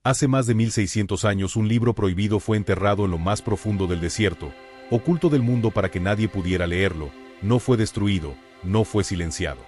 Hace más de 1600 años un libro prohibido fue enterrado en lo más profundo del desierto, oculto del mundo para que nadie pudiera leerlo, no fue destruido, no fue silenciado.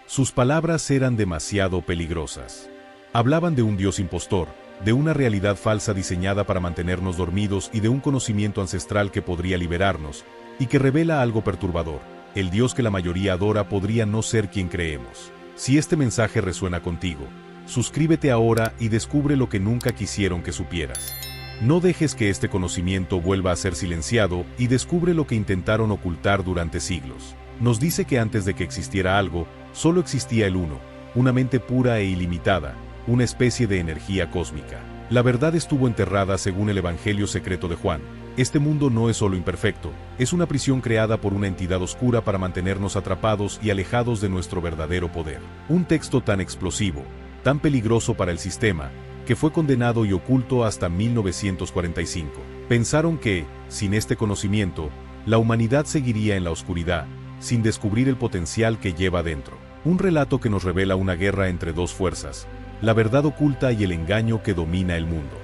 Sus palabras eran demasiado peligrosas. Hablaban de un Dios impostor, de una realidad falsa diseñada para mantenernos dormidos y de un conocimiento ancestral que podría liberarnos, y que revela algo perturbador: el Dios que la mayoría adora podría no ser quien creemos. Si este mensaje resuena contigo, suscríbete ahora y descubre lo que nunca quisieron que supieras. No dejes que este conocimiento vuelva a ser silenciado y descubre lo que intentaron ocultar durante siglos. Nos dice que antes de que existiera algo, solo existía el Uno, una mente pura e ilimitada, una especie de energía cósmica. La verdad estuvo enterrada según el Evangelio secreto de Juan. Este mundo no es solo imperfecto, es una prisión creada por una entidad oscura para mantenernos atrapados y alejados de nuestro verdadero poder. Un texto tan explosivo, tan peligroso para el sistema, que fue condenado y oculto hasta 1945. Pensaron que, sin este conocimiento, la humanidad seguiría en la oscuridad, sin descubrir el potencial que lleva dentro. Un relato que nos revela una guerra entre dos fuerzas, la verdad oculta y el engaño que domina el mundo.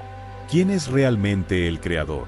¿Quién es realmente el creador?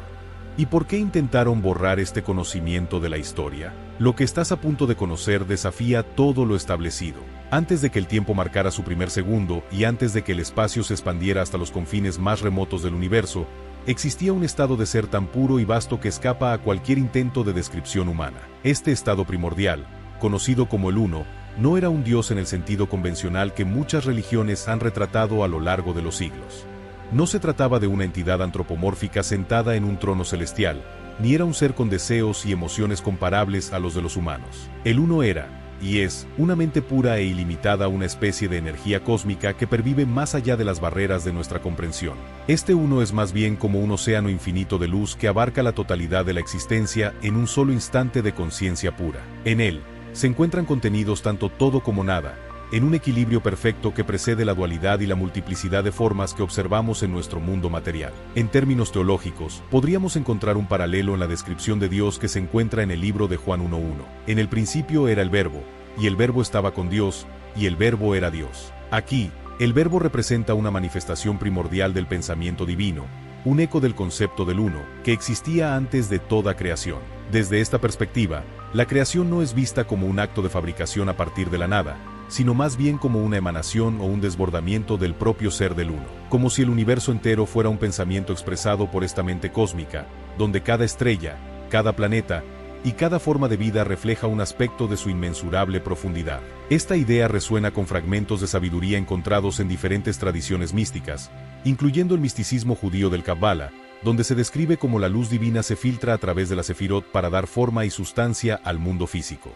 ¿Y por qué intentaron borrar este conocimiento de la historia? Lo que estás a punto de conocer desafía todo lo establecido. Antes de que el tiempo marcara su primer segundo y antes de que el espacio se expandiera hasta los confines más remotos del universo, existía un estado de ser tan puro y vasto que escapa a cualquier intento de descripción humana. Este estado primordial, conocido como el Uno, no era un Dios en el sentido convencional que muchas religiones han retratado a lo largo de los siglos. No se trataba de una entidad antropomórfica sentada en un trono celestial, ni era un ser con deseos y emociones comparables a los de los humanos. El Uno era, y es, una mente pura e ilimitada, una especie de energía cósmica que pervive más allá de las barreras de nuestra comprensión. Este Uno es más bien como un océano infinito de luz que abarca la totalidad de la existencia en un solo instante de conciencia pura. En él, se encuentran contenidos tanto todo como nada, en un equilibrio perfecto que precede la dualidad y la multiplicidad de formas que observamos en nuestro mundo material. En términos teológicos, podríamos encontrar un paralelo en la descripción de Dios que se encuentra en el libro de Juan 1:1. En el principio era el Verbo, y el Verbo estaba con Dios, y el Verbo era Dios. Aquí, el Verbo representa una manifestación primordial del pensamiento divino, un eco del concepto del Uno, que existía antes de toda creación. Desde esta perspectiva, la creación no es vista como un acto de fabricación a partir de la nada, sino más bien como una emanación o un desbordamiento del propio ser del Uno. Como si el universo entero fuera un pensamiento expresado por esta mente cósmica, donde cada estrella, cada planeta y cada forma de vida refleja un aspecto de su inmensurable profundidad. Esta idea resuena con fragmentos de sabiduría encontrados en diferentes tradiciones místicas, incluyendo el misticismo judío del Kabbalah, donde se describe cómo la luz divina se filtra a través de la Sefirot para dar forma y sustancia al mundo físico.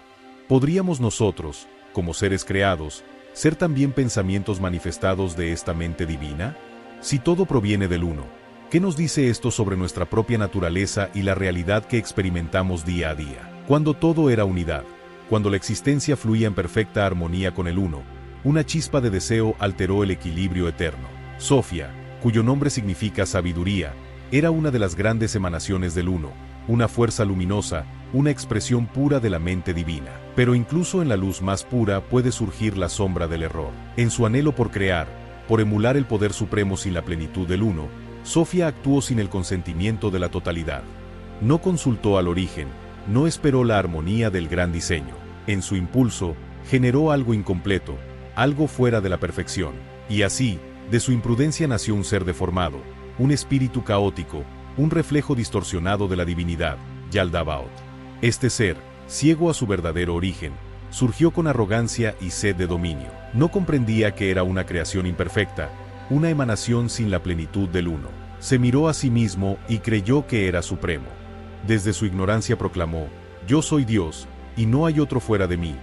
¿Podríamos nosotros, como seres creados, ser también pensamientos manifestados de esta mente divina? Si todo proviene del Uno, ¿qué nos dice esto sobre nuestra propia naturaleza y la realidad que experimentamos día a día? Cuando todo era unidad, cuando la existencia fluía en perfecta armonía con el Uno, una chispa de deseo alteró el equilibrio eterno. Sofía, cuyo nombre significa sabiduría, era una de las grandes emanaciones del Uno, una fuerza luminosa, una expresión pura de la mente divina. Pero incluso en la luz más pura puede surgir la sombra del error. En su anhelo por crear, por emular el poder supremo sin la plenitud del Uno, Sofía actuó sin el consentimiento de la totalidad. No consultó al origen, no esperó la armonía del gran diseño. En su impulso, generó algo incompleto, algo fuera de la perfección. Y así, de su imprudencia nació un ser deformado, un espíritu caótico, un reflejo distorsionado de la divinidad, Yaldabaoth. Este ser, ciego a su verdadero origen, surgió con arrogancia y sed de dominio. No comprendía que era una creación imperfecta, una emanación sin la plenitud del Uno. Se miró a sí mismo y creyó que era supremo. Desde su ignorancia proclamó: «Yo soy Dios, y no hay otro fuera de mí».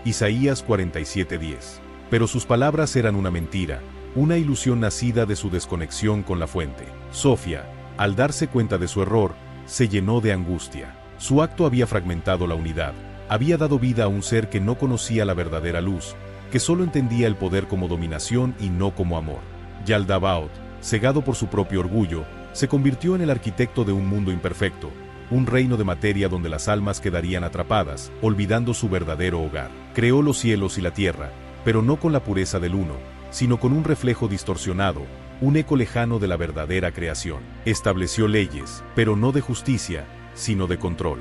Isaías 47:10. Pero sus palabras eran una mentira, una ilusión nacida de su desconexión con la fuente. Sofía, al darse cuenta de su error, se llenó de angustia. Su acto había fragmentado la unidad, había dado vida a un ser que no conocía la verdadera luz, que solo entendía el poder como dominación y no como amor. Yaldabaoth, cegado por su propio orgullo, se convirtió en el arquitecto de un mundo imperfecto, un reino de materia donde las almas quedarían atrapadas, olvidando su verdadero hogar. Creó los cielos y la tierra, pero no con la pureza del Uno, sino con un reflejo distorsionado, un eco lejano de la verdadera creación. Estableció leyes, pero no de justicia, sino de control.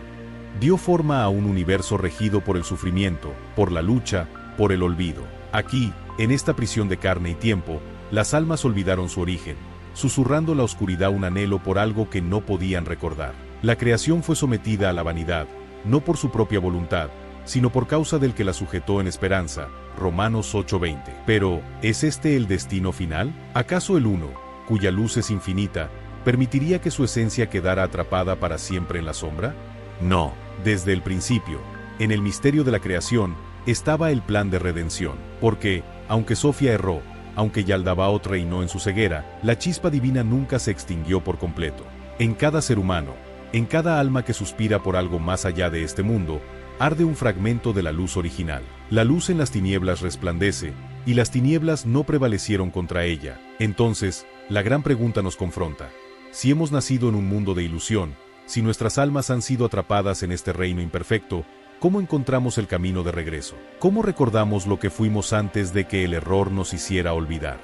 Dio forma a un universo regido por el sufrimiento, por la lucha, por el olvido. Aquí, en esta prisión de carne y tiempo, las almas olvidaron su origen, susurrando la oscuridad un anhelo por algo que no podían recordar. La creación fue sometida a la vanidad, no por su propia voluntad, sino por causa del que la sujetó en esperanza. Romanos 8:20. Pero, ¿es este el destino final? ¿Acaso el Uno, cuya luz es infinita, permitiría que su esencia quedara atrapada para siempre en la sombra? No. Desde el principio, en el misterio de la creación, estaba el plan de redención. Porque, aunque Sofía erró, aunque Yaldabaoth reinó en su ceguera, la chispa divina nunca se extinguió por completo. En cada ser humano, en cada alma que suspira por algo más allá de este mundo, arde un fragmento de la luz original. La luz en las tinieblas resplandece, y las tinieblas no prevalecieron contra ella. Entonces, la gran pregunta nos confronta. Si hemos nacido en un mundo de ilusión, si nuestras almas han sido atrapadas en este reino imperfecto, ¿cómo encontramos el camino de regreso? ¿Cómo recordamos lo que fuimos antes de que el error nos hiciera olvidar?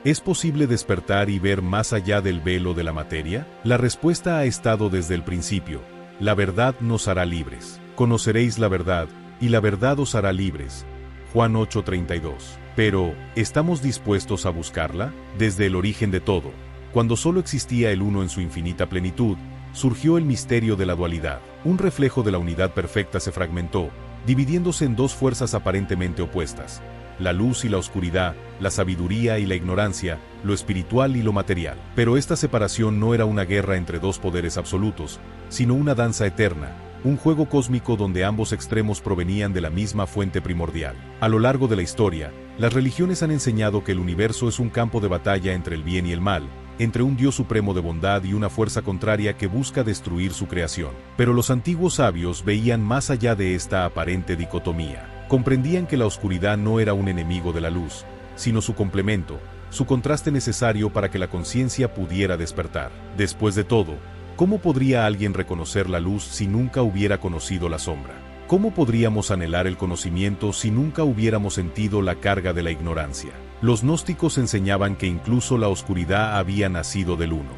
¿Es posible despertar y ver más allá del velo de la materia? La respuesta ha estado desde el principio. La verdad nos hará libres. Conoceréis la verdad, y la verdad os hará libres. Juan 8:32. Pero, ¿estamos dispuestos a buscarla? Desde el origen de todo, cuando solo existía el Uno en su infinita plenitud, surgió el misterio de la dualidad. Un reflejo de la unidad perfecta se fragmentó, dividiéndose en dos fuerzas aparentemente opuestas: la luz y la oscuridad, la sabiduría y la ignorancia, lo espiritual y lo material. Pero esta separación no era una guerra entre dos poderes absolutos, sino una danza eterna, un juego cósmico donde ambos extremos provenían de la misma fuente primordial. A lo largo de la historia, las religiones han enseñado que el universo es un campo de batalla entre el bien y el mal, entre un Dios supremo de bondad y una fuerza contraria que busca destruir su creación. Pero los antiguos sabios veían más allá de esta aparente dicotomía. Comprendían que la oscuridad no era un enemigo de la luz, sino su complemento, su contraste necesario para que la conciencia pudiera despertar. Después de todo, ¿cómo podría alguien reconocer la luz si nunca hubiera conocido la sombra? ¿Cómo podríamos anhelar el conocimiento si nunca hubiéramos sentido la carga de la ignorancia? Los gnósticos enseñaban que incluso la oscuridad había nacido del Uno.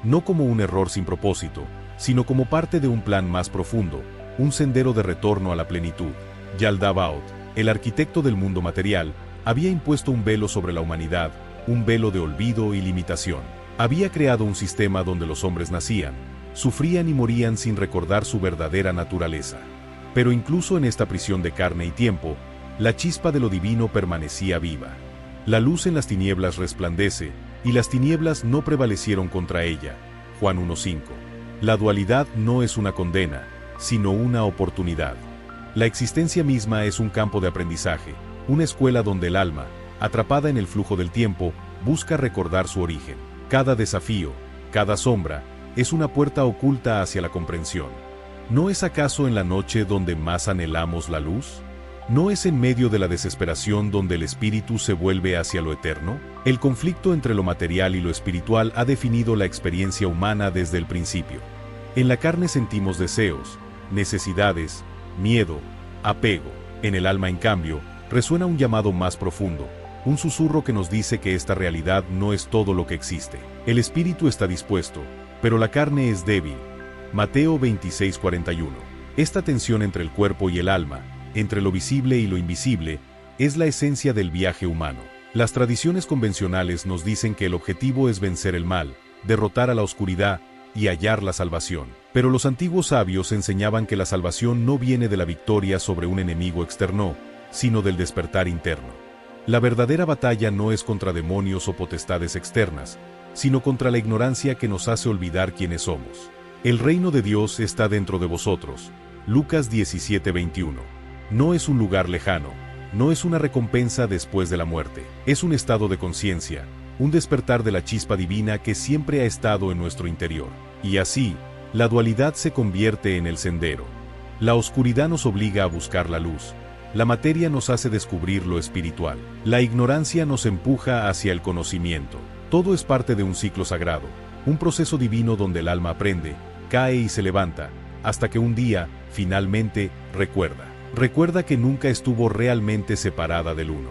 No como un error sin propósito, sino como parte de un plan más profundo, un sendero de retorno a la plenitud. Yaldabaoth, el arquitecto del mundo material, había impuesto un velo sobre la humanidad, un velo de olvido y limitación. Había creado un sistema donde los hombres nacían, sufrían y morían sin recordar su verdadera naturaleza. Pero incluso en esta prisión de carne y tiempo, la chispa de lo divino permanecía viva. La luz en las tinieblas resplandece, y las tinieblas no prevalecieron contra ella. Juan 1:5. La dualidad no es una condena, sino una oportunidad. La existencia misma es un campo de aprendizaje, una escuela donde el alma, atrapada en el flujo del tiempo, busca recordar su origen. Cada desafío, cada sombra, es una puerta oculta hacia la comprensión. ¿No es acaso en la noche donde más anhelamos la luz? ¿No es en medio de la desesperación donde el espíritu se vuelve hacia lo eterno? El conflicto entre lo material y lo espiritual ha definido la experiencia humana desde el principio. En la carne sentimos deseos, necesidades, miedo, apego. En el alma, en cambio, resuena un llamado más profundo, un susurro que nos dice que esta realidad no es todo lo que existe. El espíritu está dispuesto, pero la carne es débil. Mateo 26:41. Esta tensión entre el cuerpo y el alma, entre lo visible y lo invisible, es la esencia del viaje humano. Las tradiciones convencionales nos dicen que el objetivo es vencer el mal, derrotar a la oscuridad y hallar la salvación. Pero los antiguos sabios enseñaban que la salvación no viene de la victoria sobre un enemigo externo, sino del despertar interno. La verdadera batalla no es contra demonios o potestades externas, sino contra la ignorancia que nos hace olvidar quiénes somos. El reino de Dios está dentro de vosotros. Lucas 17:21. No es un lugar lejano, no es una recompensa después de la muerte, es un estado de conciencia, un despertar de la chispa divina que siempre ha estado en nuestro interior. Y así, la dualidad se convierte en el sendero. La oscuridad nos obliga a buscar la luz, la materia nos hace descubrir lo espiritual, la ignorancia nos empuja hacia el conocimiento. Todo es parte de un ciclo sagrado, un proceso divino donde el alma aprende, cae y se levanta, hasta que un día, finalmente, recuerda. Recuerda que nunca estuvo realmente separada del Uno,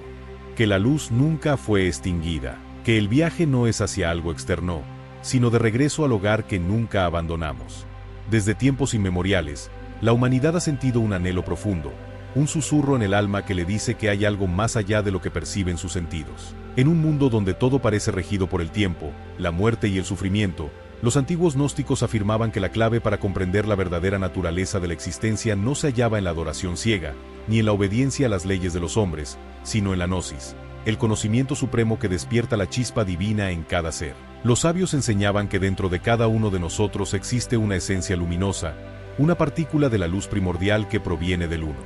que la luz nunca fue extinguida, que el viaje no es hacia algo externo, sino de regreso al hogar que nunca abandonamos. Desde tiempos inmemoriales, la humanidad ha sentido un anhelo profundo, un susurro en el alma que le dice que hay algo más allá de lo que perciben sus sentidos. En un mundo donde todo parece regido por el tiempo, la muerte y el sufrimiento, los antiguos gnósticos afirmaban que la clave para comprender la verdadera naturaleza de la existencia no se hallaba en la adoración ciega, ni en la obediencia a las leyes de los hombres, sino en la gnosis, el conocimiento supremo que despierta la chispa divina en cada ser. Los sabios enseñaban que dentro de cada uno de nosotros existe una esencia luminosa, una partícula de la luz primordial que proviene del Uno.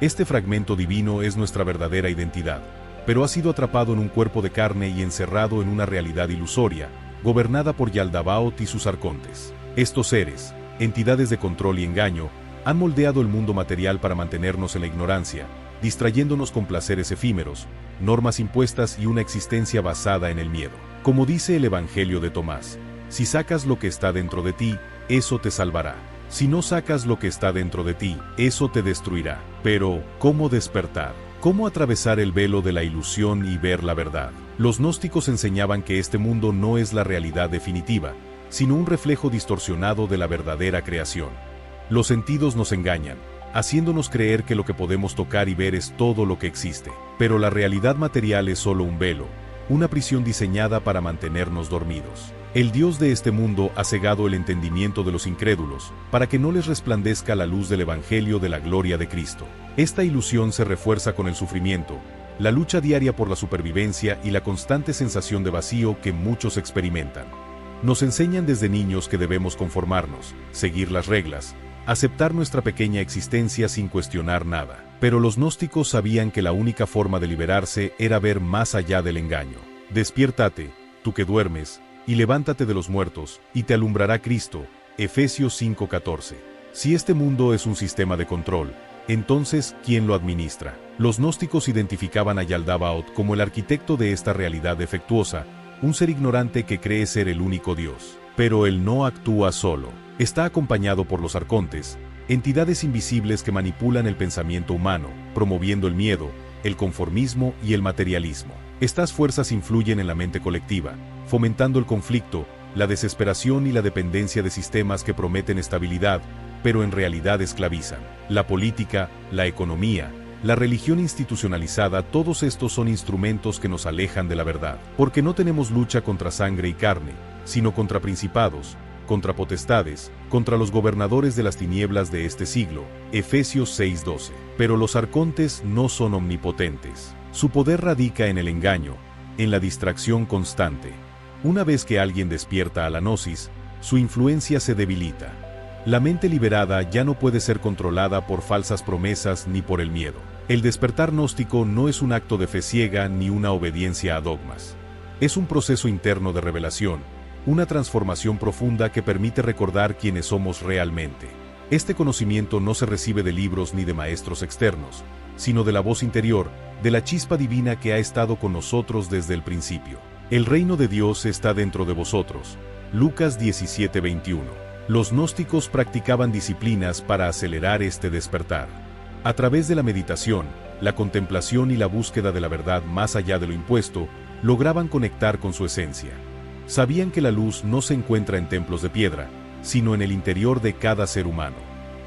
Este fragmento divino es nuestra verdadera identidad, pero ha sido atrapado en un cuerpo de carne y encerrado en una realidad ilusoria, gobernada por Yaldabaoth y sus arcontes. Estos seres, entidades de control y engaño, han moldeado el mundo material para mantenernos en la ignorancia, distrayéndonos con placeres efímeros, normas impuestas y una existencia basada en el miedo. Como dice el Evangelio de Tomás, si sacas lo que está dentro de ti, eso te salvará. Si no sacas lo que está dentro de ti, eso te destruirá. Pero, ¿cómo despertar? ¿Cómo atravesar el velo de la ilusión y ver la verdad? Los gnósticos enseñaban que este mundo no es la realidad definitiva, sino un reflejo distorsionado de la verdadera creación. Los sentidos nos engañan, haciéndonos creer que lo que podemos tocar y ver es todo lo que existe. Pero la realidad material es solo un velo, una prisión diseñada para mantenernos dormidos. El Dios de este mundo ha cegado el entendimiento de los incrédulos, para que no les resplandezca la luz del Evangelio de la gloria de Cristo. Esta ilusión se refuerza con el sufrimiento, la lucha diaria por la supervivencia y la constante sensación de vacío que muchos experimentan. Nos enseñan desde niños que debemos conformarnos, seguir las reglas, aceptar nuestra pequeña existencia sin cuestionar nada. Pero los gnósticos sabían que la única forma de liberarse era ver más allá del engaño. Despiértate, tú que duermes, y levántate de los muertos, y te alumbrará Cristo. Efesios 5:14. Si este mundo es un sistema de control, entonces, ¿quién lo administra? Los gnósticos identificaban a Yaldabaoth como el arquitecto de esta realidad defectuosa, un ser ignorante que cree ser el único Dios. Pero él no actúa solo. Está acompañado por los arcontes, entidades invisibles que manipulan el pensamiento humano, promoviendo el miedo, el conformismo y el materialismo. Estas fuerzas influyen en la mente colectiva, fomentando el conflicto, la desesperación y la dependencia de sistemas que prometen estabilidad, pero en realidad esclavizan. La política, la economía, la religión institucionalizada, todos estos son instrumentos que nos alejan de la verdad. Porque no tenemos lucha contra sangre y carne, sino contra principados, contra potestades, contra los gobernadores de las tinieblas de este siglo. Efesios 6:12. Pero los arcontes no son omnipotentes. Su poder radica en el engaño, en la distracción constante. Una vez que alguien despierta a la gnosis, su influencia se debilita. La mente liberada ya no puede ser controlada por falsas promesas ni por el miedo. El despertar gnóstico no es un acto de fe ciega ni una obediencia a dogmas. Es un proceso interno de revelación, una transformación profunda que permite recordar quiénes somos realmente. Este conocimiento no se recibe de libros ni de maestros externos, sino de la voz interior, de la chispa divina que ha estado con nosotros desde el principio. El reino de Dios está dentro de vosotros. Lucas 17:21. Los gnósticos practicaban disciplinas para acelerar este despertar. A través de la meditación, la contemplación y la búsqueda de la verdad más allá de lo impuesto, lograban conectar con su esencia. Sabían que la luz no se encuentra en templos de piedra, sino en el interior de cada ser humano.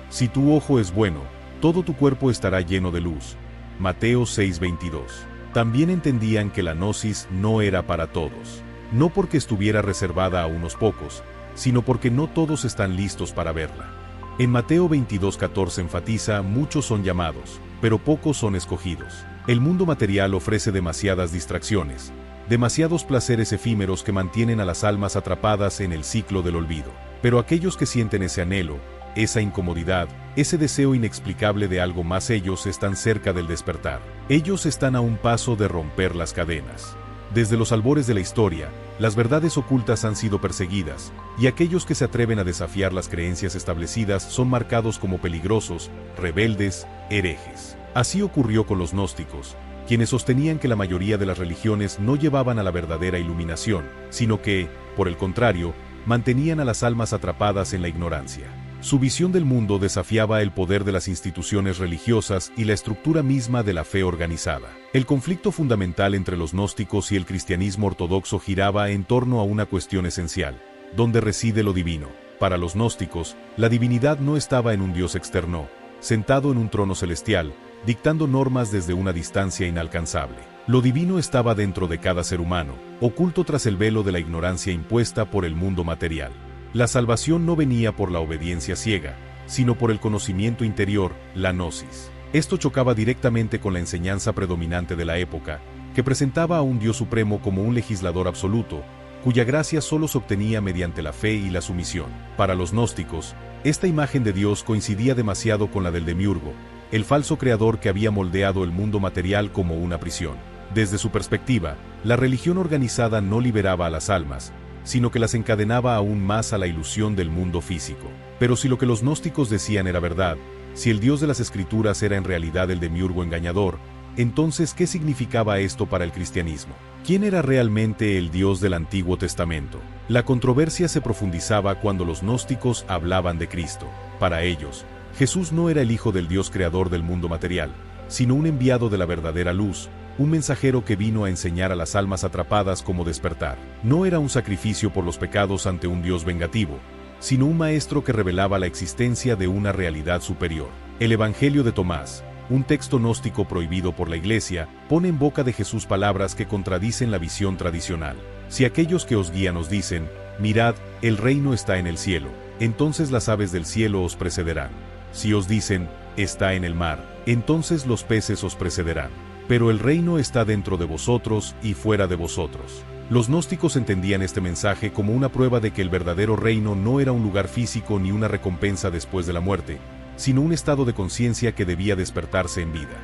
Si tu ojo es bueno, todo tu cuerpo estará lleno de luz. Mateo 6:22. También entendían que la gnosis no era para todos. No porque estuviera reservada a unos pocos, sino porque no todos están listos para verla. En Mateo 22:14 enfatiza: muchos son llamados, pero pocos son escogidos. El mundo material ofrece demasiadas distracciones, demasiados placeres efímeros que mantienen a las almas atrapadas en el ciclo del olvido. Pero aquellos que sienten ese anhelo, esa incomodidad, ese deseo inexplicable de algo más, ellos están cerca del despertar. Ellos están a un paso de romper las cadenas. Desde los albores de la historia, las verdades ocultas han sido perseguidas, y aquellos que se atreven a desafiar las creencias establecidas son marcados como peligrosos, rebeldes, herejes. Así ocurrió con los gnósticos, quienes sostenían que la mayoría de las religiones no llevaban a la verdadera iluminación, sino que, por el contrario, mantenían a las almas atrapadas en la ignorancia. Su visión del mundo desafiaba el poder de las instituciones religiosas y la estructura misma de la fe organizada. El conflicto fundamental entre los gnósticos y el cristianismo ortodoxo giraba en torno a una cuestión esencial: ¿dónde reside lo divino? Para los gnósticos, la divinidad no estaba en un Dios externo, sentado en un trono celestial, dictando normas desde una distancia inalcanzable. Lo divino estaba dentro de cada ser humano, oculto tras el velo de la ignorancia impuesta por el mundo material. La salvación no venía por la obediencia ciega, sino por el conocimiento interior, la gnosis. Esto chocaba directamente con la enseñanza predominante de la época, que presentaba a un Dios supremo como un legislador absoluto, cuya gracia solo se obtenía mediante la fe y la sumisión. Para los gnósticos, esta imagen de Dios coincidía demasiado con la del demiurgo, el falso creador que había moldeado el mundo material como una prisión. Desde su perspectiva, la religión organizada no liberaba a las almas, sino que las encadenaba aún más a la ilusión del mundo físico. Pero si lo que los gnósticos decían era verdad, si el Dios de las Escrituras era en realidad el demiurgo engañador, entonces ¿qué significaba esto para el cristianismo? ¿Quién era realmente el Dios del Antiguo Testamento? La controversia se profundizaba cuando los gnósticos hablaban de Cristo. Para ellos, Jesús no era el Hijo del Dios creador del mundo material, sino un enviado de la verdadera luz, un mensajero que vino a enseñar a las almas atrapadas cómo despertar. No era un sacrificio por los pecados ante un Dios vengativo, sino un maestro que revelaba la existencia de una realidad superior. El Evangelio de Tomás, un texto gnóstico prohibido por la Iglesia, pone en boca de Jesús palabras que contradicen la visión tradicional. Si aquellos que os guían os dicen, mirad, el reino está en el cielo, entonces las aves del cielo os precederán. Si os dicen, está en el mar, entonces los peces os precederán. Pero el reino está dentro de vosotros y fuera de vosotros. Los gnósticos entendían este mensaje como una prueba de que el verdadero reino no era un lugar físico ni una recompensa después de la muerte, sino un estado de conciencia que debía despertarse en vida.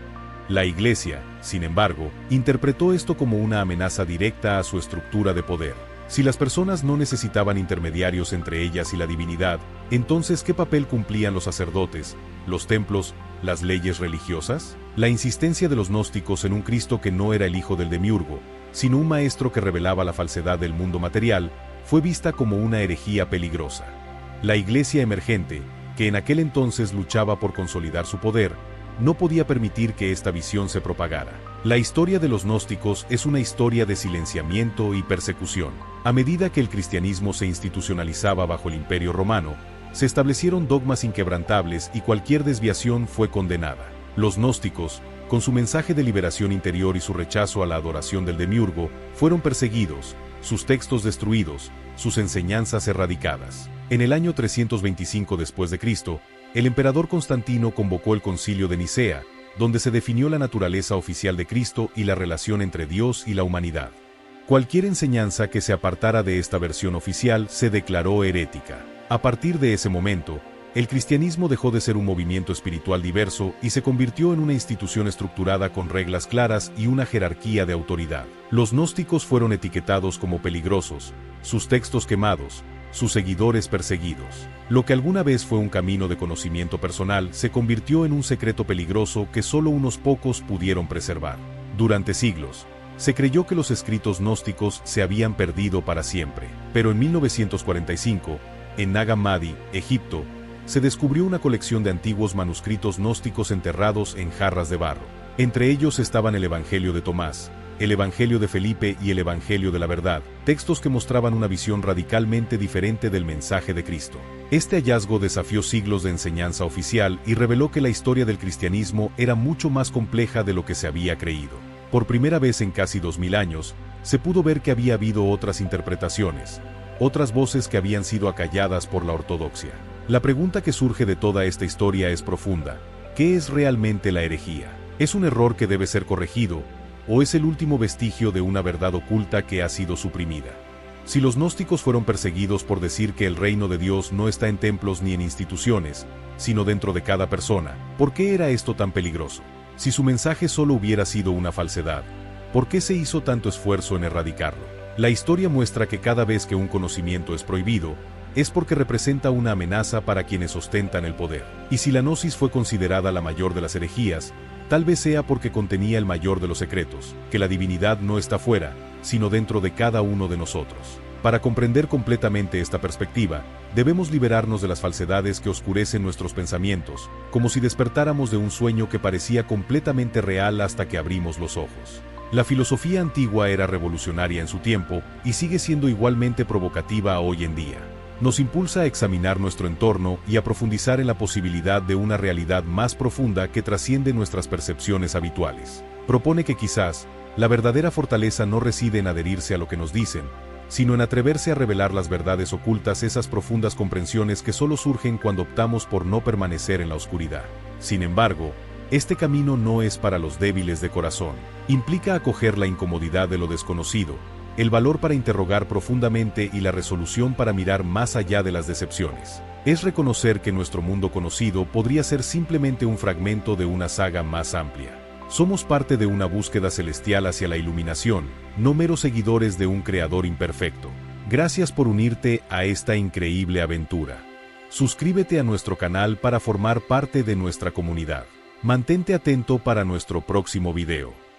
La Iglesia, sin embargo, interpretó esto como una amenaza directa a su estructura de poder. Si las personas no necesitaban intermediarios entre ellas y la divinidad, entonces ¿qué papel cumplían los sacerdotes, los templos, las leyes religiosas? La insistencia de los gnósticos en un Cristo que no era el hijo del demiurgo, sino un maestro que revelaba la falsedad del mundo material, fue vista como una herejía peligrosa. La Iglesia emergente, que en aquel entonces luchaba por consolidar su poder, no podía permitir que esta visión se propagara. La historia de los gnósticos es una historia de silenciamiento y persecución. A medida que el cristianismo se institucionalizaba bajo el Imperio Romano, se establecieron dogmas inquebrantables y cualquier desviación fue condenada. Los gnósticos, con su mensaje de liberación interior y su rechazo a la adoración del demiurgo, fueron perseguidos, sus textos destruidos, sus enseñanzas erradicadas. En el año 325 después de Cristo, el emperador Constantino convocó el Concilio de Nicea, donde se definió la naturaleza oficial de Cristo y la relación entre Dios y la humanidad. Cualquier enseñanza que se apartara de esta versión oficial se declaró herética. A partir de ese momento, el cristianismo dejó de ser un movimiento espiritual diverso y se convirtió en una institución estructurada con reglas claras y una jerarquía de autoridad. Los gnósticos fueron etiquetados como peligrosos, sus textos quemados, sus seguidores perseguidos. Lo que alguna vez fue un camino de conocimiento personal se convirtió en un secreto peligroso que solo unos pocos pudieron preservar. Durante siglos, se creyó que los escritos gnósticos se habían perdido para siempre. Pero en 1945, en Nag Hammadi, Egipto, se descubrió una colección de antiguos manuscritos gnósticos enterrados en jarras de barro. Entre ellos estaban el Evangelio de Tomás, el Evangelio de Felipe y el Evangelio de la Verdad, textos que mostraban una visión radicalmente diferente del mensaje de Cristo. Este hallazgo desafió siglos de enseñanza oficial y reveló que la historia del cristianismo era mucho más compleja de lo que se había creído. Por primera vez en casi 2000 años, se pudo ver que había habido otras interpretaciones, otras voces que habían sido acalladas por la ortodoxia. La pregunta que surge de toda esta historia es profunda. ¿Qué es realmente la herejía? ¿Es un error que debe ser corregido, o es el último vestigio de una verdad oculta que ha sido suprimida? Si los gnósticos fueron perseguidos por decir que el reino de Dios no está en templos ni en instituciones, sino dentro de cada persona, ¿por qué era esto tan peligroso? Si su mensaje solo hubiera sido una falsedad, ¿por qué se hizo tanto esfuerzo en erradicarlo? La historia muestra que cada vez que un conocimiento es prohibido, es porque representa una amenaza para quienes ostentan el poder. Y si la gnosis fue considerada la mayor de las herejías, tal vez sea porque contenía el mayor de los secretos, que la divinidad no está fuera, sino dentro de cada uno de nosotros. Para comprender completamente esta perspectiva, debemos liberarnos de las falsedades que oscurecen nuestros pensamientos, como si despertáramos de un sueño que parecía completamente real hasta que abrimos los ojos. La filosofía antigua era revolucionaria en su tiempo y sigue siendo igualmente provocativa hoy en día. Nos impulsa a examinar nuestro entorno y a profundizar en la posibilidad de una realidad más profunda que trasciende nuestras percepciones habituales. Propone que quizás, la verdadera fortaleza no reside en adherirse a lo que nos dicen, sino en atreverse a revelar las verdades ocultas, esas profundas comprensiones que solo surgen cuando optamos por no permanecer en la oscuridad. Sin embargo, este camino no es para los débiles de corazón. Implica acoger la incomodidad de lo desconocido, el valor para interrogar profundamente y la resolución para mirar más allá de las decepciones. Es reconocer que nuestro mundo conocido podría ser simplemente un fragmento de una saga más amplia. Somos parte de una búsqueda celestial hacia la iluminación, no meros seguidores de un creador imperfecto. Gracias por unirte a esta increíble aventura. Suscríbete a nuestro canal para formar parte de nuestra comunidad. Mantente atento para nuestro próximo video.